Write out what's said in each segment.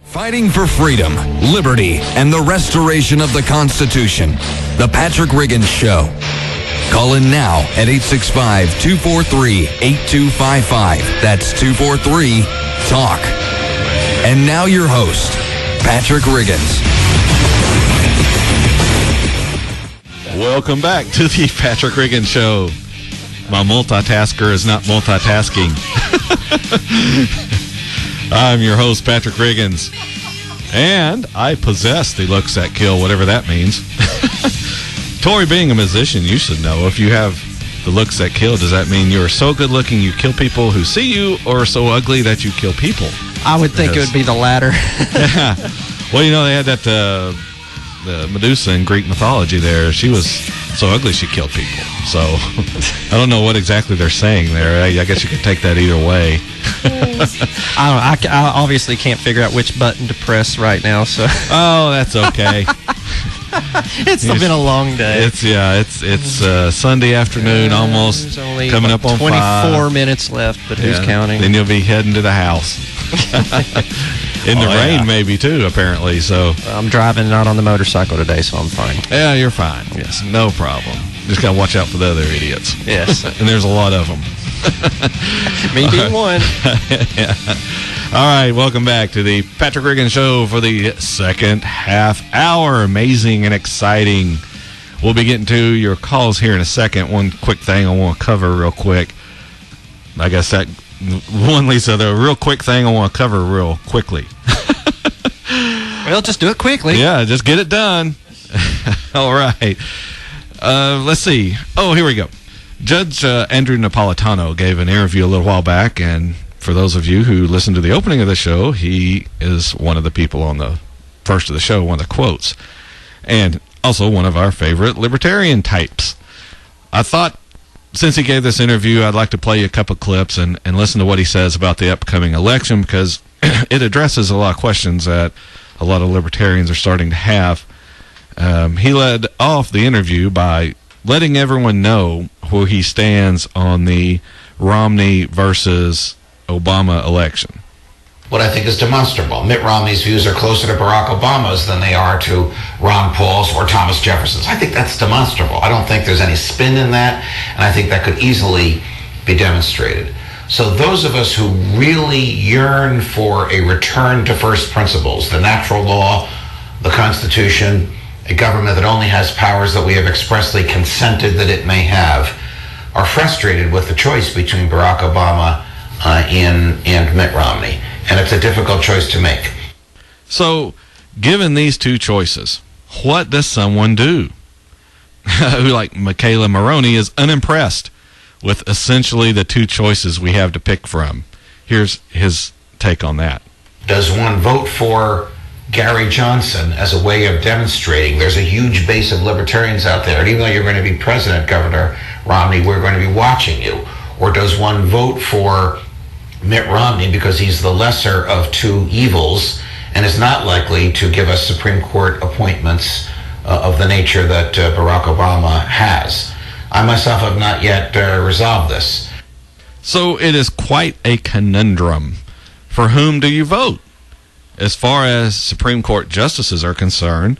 Fighting for freedom, liberty, and the restoration of the Constitution. The Patrick Riggins Show. Call in now at 865-243-8255. That's 243-TALK. And now your host, Patrick Riggins. Welcome back to the Patrick Riggins Show. My multitasker is not multitasking. I'm your host, Patrick Riggins. And I possess the looks that kill, whatever that means. Tori, being a musician, you should know. If you have the looks that kill, does that mean you're so good looking you kill people who see you, or so ugly that you kill people? I would think it would be the latter. Yeah. Well, you know, they had that the Medusa in Greek mythology there. She was so ugly she killed people. So I don't know what exactly they're saying there. I guess you could take that either way. I obviously can't figure out which button to press right now. So oh, that's okay. It's been a long day. It's Sunday afternoon, almost only coming up on 24 5. minutes left, but who's counting? Then you'll be heading to the house. In the rain, maybe, too, apparently. So I'm driving not on the motorcycle today, so I'm fine. Yeah, you're fine. Yes, no problem. Just got to watch out for the other idiots. Yes. And there's a lot of them. Me being one. Yeah. All right, welcome back to the Patrick Riggins Show for the second half hour. Amazing and exciting. We'll be getting to your calls here in a second. One quick thing I want to cover real quick. I guess that one, Lisa, the real quick thing I want to cover real quickly. Well, just do it quickly. Yeah, just get it done. All right. Let's see. Oh, here we go. Judge Andrew Napolitano gave an interview a little while back, and for those of you who listened to the opening of the show, he is one of the people on the first of the show, one of the quotes, and also one of our favorite libertarian types. I thought, since he gave this interview, I'd like to play you a couple clips and listen to what he says about the upcoming election, because it addresses a lot of questions that a lot of libertarians are starting to have. He led off the interview by letting everyone know where he stands on the Romney versus Obama election. What I think is demonstrable. Mitt Romney's views are closer to Barack Obama's than they are to Ron Paul's or Thomas Jefferson's. I think that's demonstrable. I don't think there's any spin in that, and I think that could easily be demonstrated. So those of us who really yearn for a return to first principles, the natural law, the Constitution, a government that only has powers that we have expressly consented that it may have, are frustrated with the choice between Barack Obama and Mitt Romney. And it's a difficult choice to make. So, given these two choices, what does someone do? Who, like McKayla Maroney, is unimpressed with essentially the two choices we have to pick from. Here's his take on that. Does one vote for Gary Johnson as a way of demonstrating there's a huge base of libertarians out there, and even though you're going to be president, Governor Romney, we're going to be watching you? Or does one vote for Mitt Romney because he's the lesser of two evils and is not likely to give us Supreme Court appointments of the nature that Barack Obama has? I myself have not yet resolved this. So it is quite a conundrum. For whom do you vote? As far as Supreme Court justices are concerned,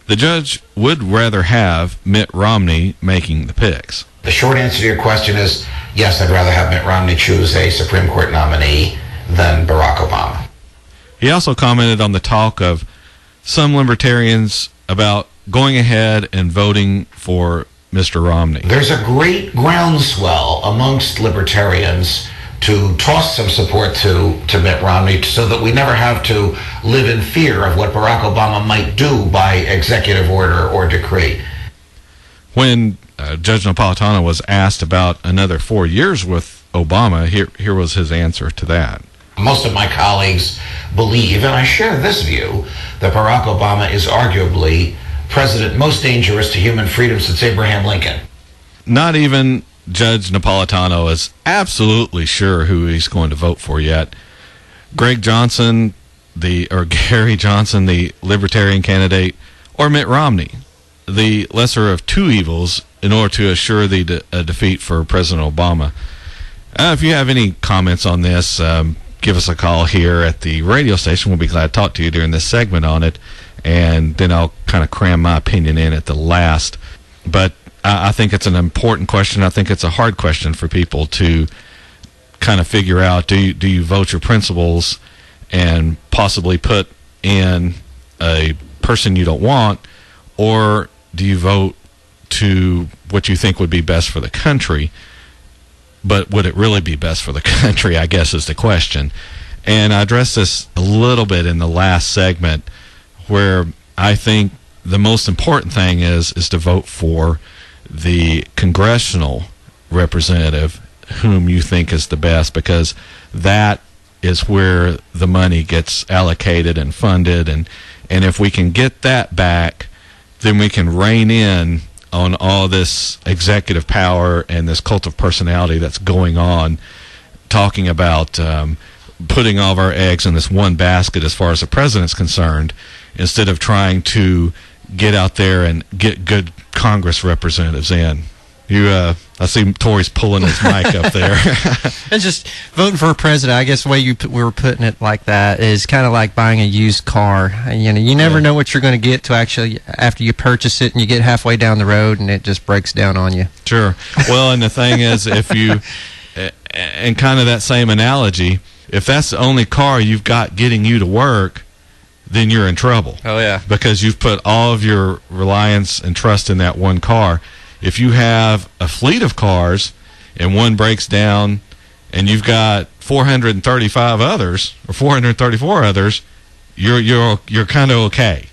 the judge would rather have Mitt Romney making the picks. The short answer to your question is, yes, I'd rather have Mitt Romney choose a Supreme Court nominee than Barack Obama. He also commented on the talk of some libertarians about going ahead and voting for Mr. Romney. There's a great groundswell amongst libertarians to toss some support to Mitt Romney so that we never have to live in fear of what Barack Obama might do by executive order or decree. When Judge Napolitano was asked about another 4 years with Obama, here was his answer to that. Most of my colleagues believe, and I share this view, that Barack Obama is arguably president most dangerous to human freedom since Abraham Lincoln. Not even Judge Napolitano is absolutely sure who he's going to vote for yet. Gary Johnson, the Libertarian candidate, or Mitt Romney, the lesser of two evils, in order to assure the defeat for President Obama. If you have any comments on this, give us a call here at the radio station. We'll be glad to talk to you during this segment on it, and then I'll kind of cram my opinion in at the last. But I think it's an important question. I think it's a hard question for people to kind of figure out. Do you vote your principles and possibly put in a person you don't want, or do you vote to what you think would be best for the country? But would it really be best for the country, I guess, is the question. And I addressed this a little bit in the last segment, where I think the most important thing is to vote for the congressional representative whom you think is the best, because that is where the money gets allocated and funded. And if we can get that back, then we can rein in on all this executive power and this cult of personality that's going on, talking about putting all of our eggs in this one basket as far as the president's concerned, instead of trying to get out there and get good Congress representatives in. I see Tori's pulling his mic up there. It's just voting for a president. I guess the way we were putting it like that is kind of like buying a used car. You know, you never know what you're going to get to actually after you purchase it, and you get halfway down the road and it just breaks down on you. Sure. Well, and the thing is, if you, and kind of that same analogy, if that's the only car you've got getting you to work, then you're in trouble. Oh, yeah. Because you've put all of your reliance and trust in that one car. If you have a fleet of cars and one breaks down and you've got 435 others or 434 others, you're kind of okay.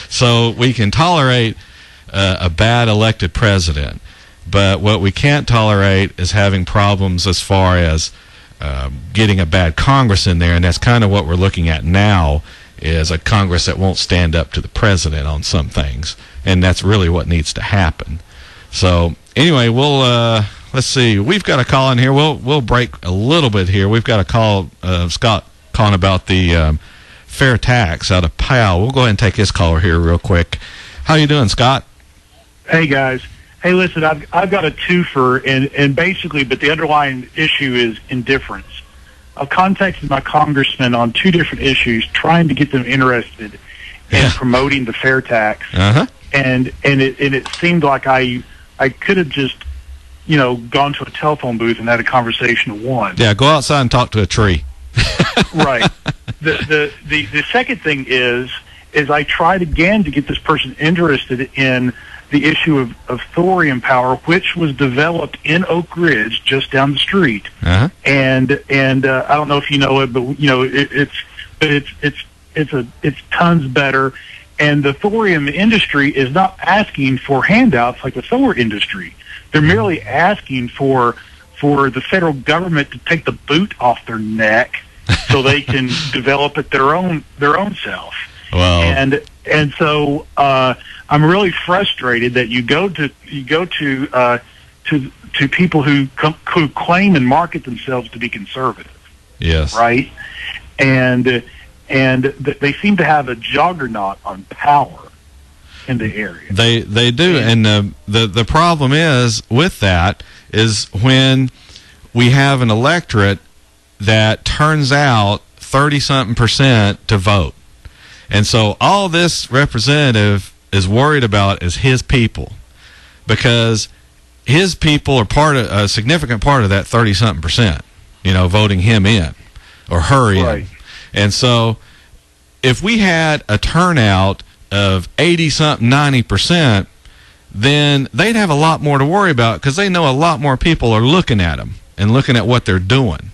So we can tolerate a bad elected president, but what we can't tolerate is having problems as far as getting a bad Congress in there, and that's kind of what we're looking at now, is a Congress that won't stand up to the president on some things, and that's really what needs to happen. So anyway, we'll let's see. We've got a call in here. We'll break a little bit here. We've got a call, Scott calling about the fair tax out of Powell. We'll go ahead and take his caller here real quick. How you doing, Scott? Hey guys. Hey, listen, I've got a twofer, and basically, but the underlying issue is indifference. I've contacted my congressman on two different issues, trying to get them interested in promoting the fair tax, and it seemed like I could have just, gone to a telephone booth and had a conversation of one. Yeah, go outside and talk to a tree. Right. The second thing is I tried again to get this person interested in the issue of thorium power, which was developed in Oak Ridge, just down the street. And I don't know if you know it, but it's tons better. And the thorium industry is not asking for handouts like the solar industry. They're merely asking for the federal government to take the boot off their neck so they can develop it their own self. Wow. And so I'm really frustrated that you go to people who claim and market themselves to be conservative. Yes. Right. And they seem to have a juggernaut on power in the area. They do, and the problem is with that is when we have an electorate that turns out 30-something% to vote. And so all this representative is worried about is his people, because his people are a significant part of that 30-something%, voting him in or her in. And so if we had a turnout of 80-something, 90%, then they'd have a lot more to worry about, because they know a lot more people are looking at them and looking at what they're doing.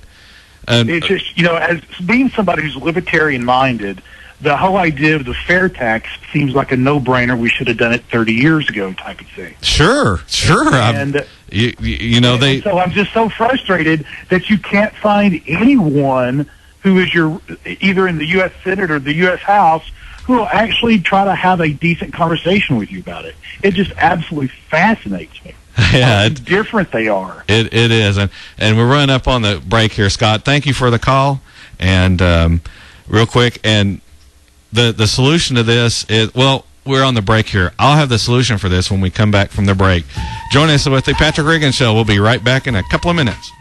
And it's just, as being somebody who's libertarian-minded, the whole idea of the fair tax seems like a no-brainer. We should have done it 30 years ago, type of thing. Sure. And so I'm just so frustrated that you can't find anyone who is either in the U.S. Senate or the U.S. House who will actually try to have a decent conversation with you about it. It just absolutely fascinates me. Yeah, how different they are. It is, and we're running up on the break here, Scott. Thank you for the call, and real quick, and the solution to this is, well, we're on the break here. I'll have the solution for this when we come back from the break. Join us with the Patrick Riggins Show. We'll be right back in a couple of minutes.